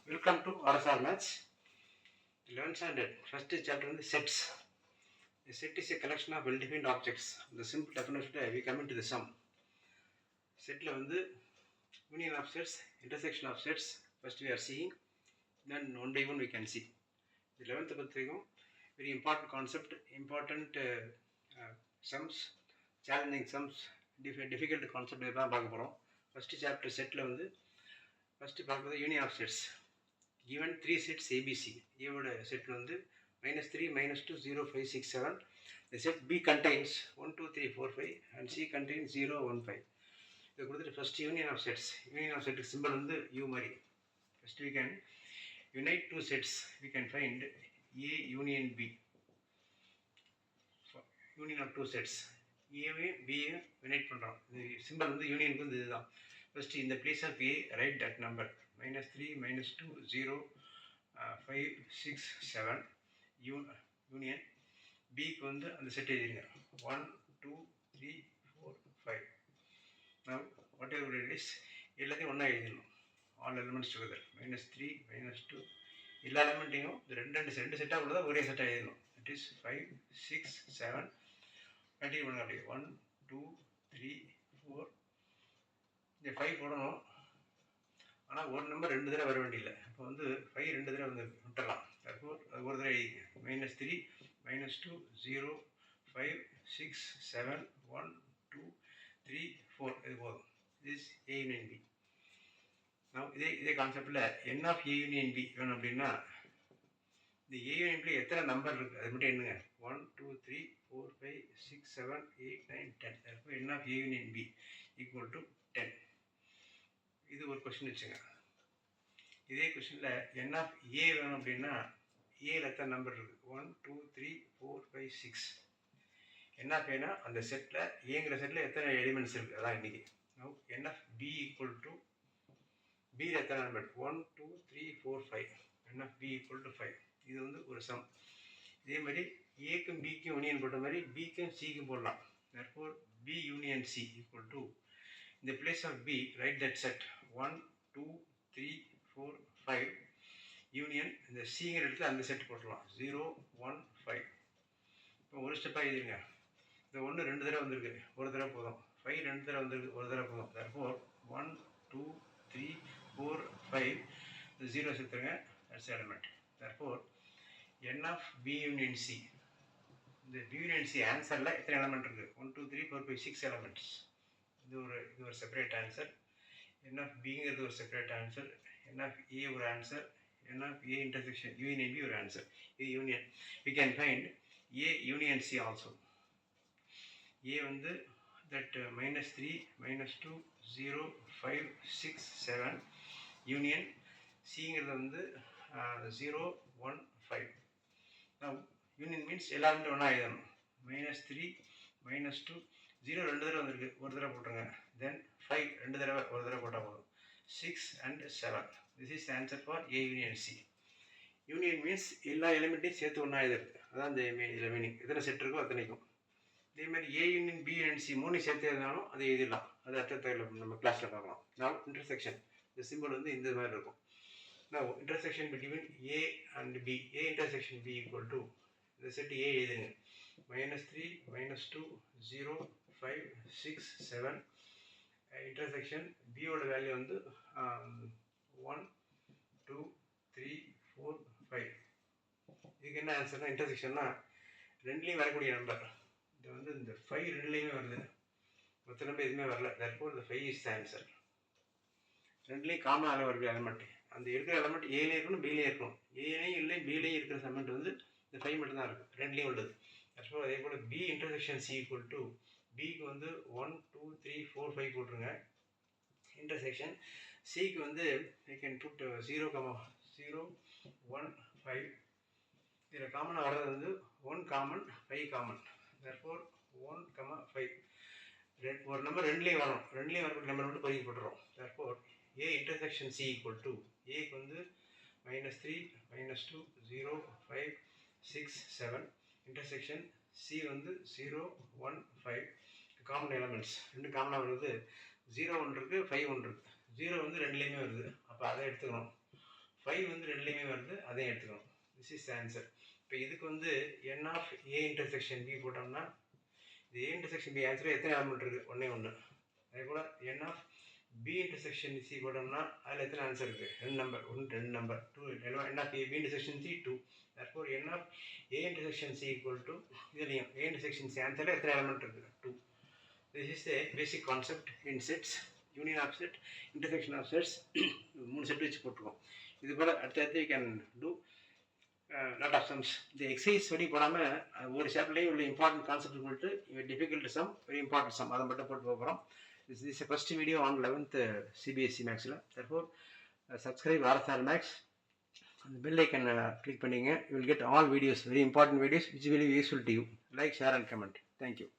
Welcome to RSR Maths 11th standard. First chapter is sets. A set is a collection of well-defined objects. The simple definition we come into the sum. Setல வந்து union of sets, intersection of sets. First we are seeing. Then one by one we can see. The 11th பத்திரிக்கும் very important concept, important sums, challenging sums, difficult concept தான் பார்க்க போகிறோம். First chapter setல வந்து first பார்க்குறது union of sets. Given 3 sets ABC, A would set வந்து -3, -2, 0, 5, 6, 7. The set B contains 1, 2, 3, 4, 5 and C contains 0, 1, 5. இது கொடுத்துட்டு first union of sets. Union of set symbol வந்து U மாதிரி. First we can unite two sets. We can find A union B. Union of two sets. A B unite பண்ணுறோம். இது symbol வந்து unionக்கு வந்து இதுதான். First in the place of A write that number. -3, -2, 0, 5, 6, 7 union B க்கு வந்து அந்த set எழுதிருங்க 1, 2, 3, 4, 5. Now whatever it is எல்லாத்தையும் ஒன்றா எழுதிடணும். All elements together. -3, -2 எல்லா எலிமெண்ட்டையும் ரெண்டு செட்டாக உள்ளதா ஒரே செட்டாக எழுதணும். It is 5, 6, 7 கண்டினியூ பண்ணுங்க அப்படியே 1, 2, 3, 4 இந்த 5 போடணும். ஆனால் ஒரு நம்பர் 2 தடவை வர வேண்டியில்லை. இப்போ வந்து 5 2 தடவை வந்து விட்டுடலாம். அது ஒரு தடவை எழுதிங்க -3, -2, 0, 5, 6, 7, 1, 2, 3, 4 இது போதும். Is A union B. நான் இதே கான்செப்டில் n of A union B வேணும் அப்படின்னா இந்த A union B எத்தனை நம்பர் இருக்குது அது மட்டும் என்னங்க 1, 2, 3, 4, 5, 6, 7, 8, 9, 10. அப்போ n of A union B equal to 10. இது ஒரு கொஸ்டின் வச்சுங்க. இதே கொஸ்டினில் n of A வேணும் அப்படின்னா ஏல எத்தனை நம்பர் இருக்குது 1, 2, 3, 4, 5, 6. n of Aனா அந்த செட்டில் ஏங்கிற செட்டில் எத்தனை எலிமெண்ட்ஸ் இருக்குது அதான் இன்றைக்கி. n of B equal to Bயில் எத்தனை number 1, 2, 3, 4, 5. n of B equal to 5. இது வந்து ஒரு சம். இதே மாதிரி ஏக்கும் பிக்கும் யூனியன் போட்ட மாதிரி பிக்கும் சிக்கும் போடலாம். therefore B union C equal to in the place of B write that set 1, 2, 3, 4, 5 union இந்த சிங்கிற இடத்துல அந்த செட் போட்டுடலாம் 0, 1, 5. இப்போ ஒரு ஸ்டெப்பாக எழுதிருங்க. இந்த 1 2 தடவை வந்திருக்கு ஒரு தடவை போதும். 5 2 தடவை வந்திருக்கு ஒரு தடவை போதும். therefore 1, 2, 3, 4, 5 இந்த 0 சேர்த்துருங்க. that's the element. therefore n of B union C இந்த B union C ஆன்சரில் எத்தனை எலமெண்ட் இருக்குது 1, 2, 3, 4, 5, 6 எலமெண்ட்ஸ். இது ஒரு செப்பரேட் ஆன்சர். n of Bங்கிறது ஒரு separate answer. n of A ஒரு answer. n of A intersection union B ஒரு ஆன்சர். இது union. we can find A union C also. A வந்து that -3, -2, 0, 5, 6, 7 union Cங்கிறது வந்து 0, 1, 5. now union means எல்லாருமே ஒன்றா எழுதணும். -3, -2 0 2 தடவை வந்திருக்கு ஒரு தடவை போட்டுருங்க. தென் 5 2 தடவை ஒரு தடவை போட்டால் போதும். 6 and 7. this is the answer for A union C. Union means எல்லா எலிமெண்ட்டையும் சேர்த்து ஒன்றா எழுதுறது. அதான் இந்த இதில் மீனிங். எத்தனை செட் இருக்கோ அத்தனைக்கும். இதேமாதிரி A union B union C 3 சேர்த்து எழுதினாலும் அதை எழுதிடலாம். அது அடுத்த நம்ம கிளாஸில் பார்க்கலாம். now intersection இந்த சிம்பிள் வந்து இந்த மாதிரி இருக்கும். now intersection between A and B. A intersection B equal to இந்த செட் A எழுதுங்க -3, -2, 0, 5, 6, 7 intersection B ஓட வேல்யூ வந்து 1, 2, 3, 4, 5. இதுக்கு என்ன ஆன்சர்னா இன்டர்செக்ஷன்னா ரெண்டுலேயும் வரக்கூடிய நம்பர். இது வந்து இந்த 5 ரெண்டுலேயுமே வருது. மொத்த நம்பர் எதுவுமே வரல. therefore the 5 is the answer. ரெண்டுலேயும் காமன் அளவு வரக்கூடிய எலமெண்ட். அந்த இருக்கிற எலமெண்ட் ஏலேயும் இருக்கணும் பிலேயும் இருக்கணும். ஏலேயும் இல்லை பிலேயும் இருக்கிற எலமெண்ட் வந்து இந்த 5 மட்டும்தான் இருக்குது. ரெண்டுலேயும் உள்ளது. therefore அதே போல் B intersection C equal to Bக்கு வந்து 1, 2, 3, 4, 5 போட்டுருங்க. intersection Cக்கு வந்து I can put 0, 0, 1, 5. இதில் காமனாக வர்றது வந்து 1 காமன் 5 காமன். therefore 1, 5 ஒரு நம்பர் ரெண்டுலேயும் வரும். ரெண்டுலேயும் வரக்கூடிய நம்பர் மட்டும் பதுக்கி போட்டுறோம். therefore A intersection C equal to Aக்கு வந்து -3, -2, 0, 5, 6, 7 intersection C வந்து 0, 1, 5 காமன் எலமெண்ட்ஸ். ரெண்டு காமனாக வருது. 0 ஒன்று இருக்குது 5 ஒன்று இருக்குது. 0 வந்து ரெண்டுலேயுமே வருது. அப்போ அதை எடுத்துக்கணும். 5 வந்து ரெண்டுலேயுமே வருது, அதையும் எடுத்துக்கணும். This is answer. இப்போ இதுக்கு வந்து n of a intersection b போட்டோம்னா இது a இன்டர்செக்ஷன் b ஆன்சர் எத்தனை எலமெண்ட் இருக்குது? ஒன்றே ஒன்று. அதே போல் n of b intersection c போட்டோம்னா அதில் எத்தனை ஆன்சர் இருக்குது? 2 number. 2 number. 2 n of b intersection c 2. therefore n of a intersection c equal to இதுலேயும் a இன்டர்செக்ஷன் c ஆன்சரில் எத்தனை எலமெண்ட் இருக்குது? 2. this is a basic concept in sets, union of set, intersection of sets. 3 set வச்சு போட்டுருக்கோம். இது போல் அடுத்தடுத்து you can do lot of sums. இந்த exercise படி போடாமல் ஒரு சாப்டர்லேயும் உள்ள இம்பார்ட்டன்ட் கான்செப்ட் போட்டு difficult sum, very important sum, அதை மட்டும் போட்டு போகிறோம். this is a first video on 11th CBSE Maxல. therefore subscribe RSR Max, அந்த bell icon click பண்ணிங்க. you will get all videos, very important videos which will be useful to you. Like, share and comment. Thank you.